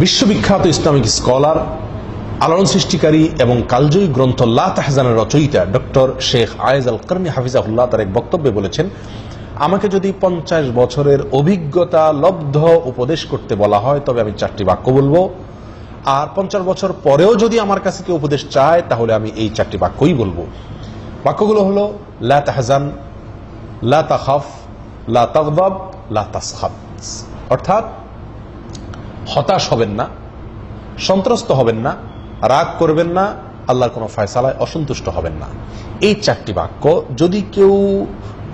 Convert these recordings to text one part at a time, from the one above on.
বিশ্ববিখ্যাত Islamic scholar, আলোড়ন সৃষ্টিকারী এবং কালজয়ী গ্রন্থ লা তাহজানের রচয়িতা ডক্টর শেখ আয়েজ আল কারনি হাফিজাহুল্লাহ তার এক বক্তব্যে বলেছেন, আমাকে যদি 50 বছরের অভিজ্ঞতা লব্ধ উপদেশ করতে বলা হয় তবে আমি 4টি বাক্য বলবো, আর 50 বছর পরেও যদি আমার কাছে কেউ উপদেশ চায় তাহলে আমি এই 4টি বাক্যই বলবো। বাক্যগুলো হলো লা তাহজান, লা তাখাফ, লা তাগদাব, লা তাসখাত। অর্থাৎ হতাশ হবেন না, সন্ত্রস্ত হবেন না, রাগ করবেন না, আল্লাহর কোনো ফয়সালায় অসন্তুষ্ট হবেন না। এই 4টি বাক্য যদি কেউ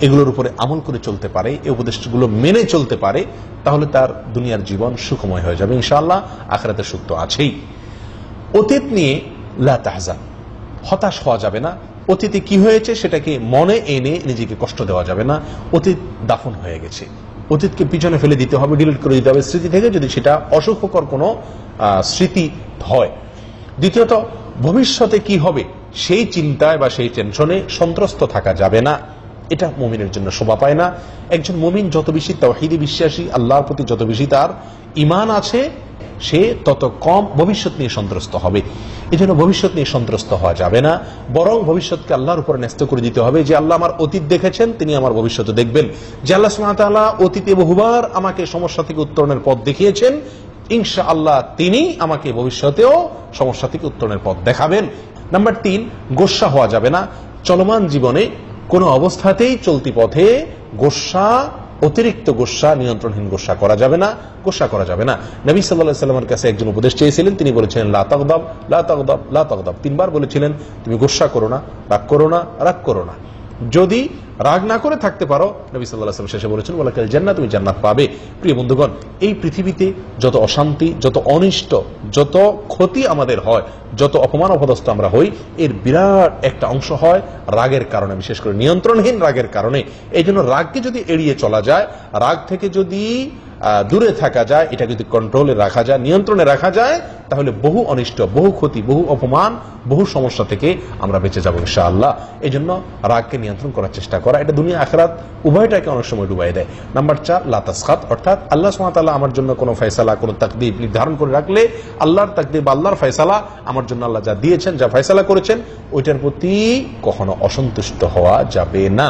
এগুলোর উপরে আমল করে চলতে পারে, এই উপদেশগুলো মেনে চলতে পারে, তাহলে তার দুনিয়ার জীবন সুখময় হয়ে যাবে ইনশাআল্লাহ। আখিরাতের সুখ তো আছেই। অতীত নিয়ে লা তাহজান, হতাশ হওয়া যাবে না। অতীতে কি হয়েছে সেটাকে মনে এনে নিজেকে কষ্ট দেওয়া যাবে না। অতীত দাফন হয়ে গেছে, অতীতকে পিছনে ফেলে দিতে হবে, ডিলিট করে দিতে হবে স্মৃতি থেকে, যদি সেটা অসুখকর কোনো স্মৃতি হয়। দ্বিতীয়ত, ভবিষ্যতে কি হবে সেই চিন্তায় বা সেই টেনশনে সন্ত্রস্ত থাকা যাবে না। এটা মুমিনের জন্য শোভা পায় না। একজন মুমিন যত বেশি তাওহীদে বিশ্বাসী, আল্লাহর প্রতি যত বেশি তার ঈমান আছে, সে তত কম ভবিষ্যৎ নিয়ে সন্ত্রস্ত হবে। এই জন্য ভবিষ্যৎ নিয়ে সন্ত্রস্ত হওয়া যাবে না, বরং ভবিষ্যৎকে আল্লাহর উপর ন্যস্ত করে দিতে হবে যে আল্লাহ আমার অতীত দেখেছেন, তিনি আমার ভবিষ্যৎ দেখবেন। যে আল্লাহ সুবহানাহু ওয়া তাআলা অতীতে বহুবার আমাকে সমস্যা থেকে উত্তরণের পথ দেখিয়েছেন, ইনশাআল্লাহ তিনি আমাকে ভবিষ্যতেও সমস্যা থেকে উত্তরণের পথ দেখাবেন। নাম্বার 3, গোস্বা হওয়া যাবে না। চলমান জীবনে কোন অবস্থাতেই চলতি পথে গোস্বা, অতিরিক্ত গোস্বা, নিয়ন্ত্রণহীন গোস্বা করা যাবে না, গোস্বা করা যাবে না। নবী সাল্লাল্লাহু আলাইহি ওয়াসাল্লামের কাছে একজন উপদেশ চেয়েছিলেন, তিনি বলেছিলেন লা তাগদাব, লা তাগদাব, লা তাগদাব। 3 বার বলেছিলেন তুমি গোস্বা করো না, রাগ করো না, রাগ করো না। যদি রাগ না করে থাকতে পারো, নবী সাল্লাল্লাহু আলাইহি ওয়াসাল্লাম শেষে বলেছেন ওয়ালাকাল জান্নাহ, তুমি জান্নাত পাবে। প্রিয় বন্ধুগণ, এই পৃথিবীতে যত অশান্তি, যত অনিষ্ট, যত ক্ষতি আমাদের হয়, যত অপমান অপদস্থ আমরা হই, এর বিরাট একটা অংশ হয় রাগের কারণে, বিশেষ করে নিয়ন্ত্রণহীন রাগের কারণে। এই জন্য রাগকে যদি এড়িয়ে চলা যায়, রাগ থেকে যদি দূরে থাকা যায়, এটা যদি কন্ট্রোলে রাখা যায়, নিয়ন্ত্রণে রাখা যায়, তাহলে বহু অনিষ্ট, বহু ক্ষতি, বহু অপমান, বহু সমস্যা থেকে আমরা বেঁচে যাবো ইনশাআল্লাহ। এই জন্য রাগকে নিয়ন্ত্রণ করার চেষ্টা করা, এটা দুনিয়া আখিরাত উভয়টাকে অনেক সময় ডুবাই দেয়। নাম্বার 4, লা তাসখাত, অর্থাৎ আল্লাহ সুবহানাহু ওয়া তাআলা আমার জন্য কোনো ফয়সালা, কোনো তাকদীর নির্ধারণ করে রাখলে, আল্লাহর তাকদীর বা আল্লাহর ফয়সালা আমার জন্য আল্লাহ যা দিয়েছেন, যা ফয়সালা করেছেন, ওইটার প্রতি কখনো অসন্তুষ্ট হওয়া যাবে না।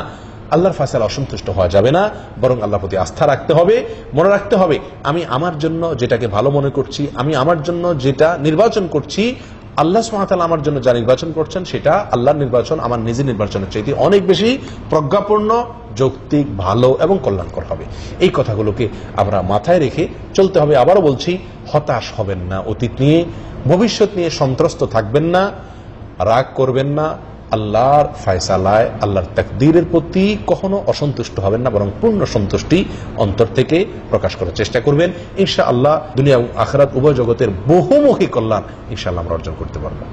আল্লাহর ফয়সালা অসন্তুষ্ট হওয়া যাবে না, বরং আল্লাহর প্রতি আস্থা রাখতে হবে। মনে রাখতে হবে আমি আমার জন্য যেটাকে ভালো মনে করছি, আমি আমার জন্য যেটা নির্বাচন করছি, আল্লাহ সুবহানাহু ওয়া তাআলা আমার জন্য যা নির্বাচন করছেন সেটা আল্লাহর নির্বাচন আমার নিজের নির্বাচনের চাইতে অনেক বেশি প্রজ্ঞাপূর্ণ, যৌক্তিক, ভালো এবং কল্যাণকর হবে। এই কথাগুলোকে আমরা মাথায় রেখে চলতে হবে। আবারও বলছি, হতাশ হবেন না, অতীত নিয়ে, ভবিষ্যৎ নিয়ে সন্ত্রস্ত থাকবেন না, রাগ করবেন না, আল্লাহর ফয়সালায়, আল্লাহর তাকদীরের প্রতি কখনো অসন্তুষ্ট হবেন না, বরং পূর্ণ সন্তুষ্টি অন্তর থেকে প্রকাশ করার চেষ্টা করবেন। ইনশাআল্লাহ দুনিয়া এবং আখিরাত উভয় জগতের বহুমুখী কল্যাণ ইনশাআল্লাহ আমরা অর্জন করতে পারবো।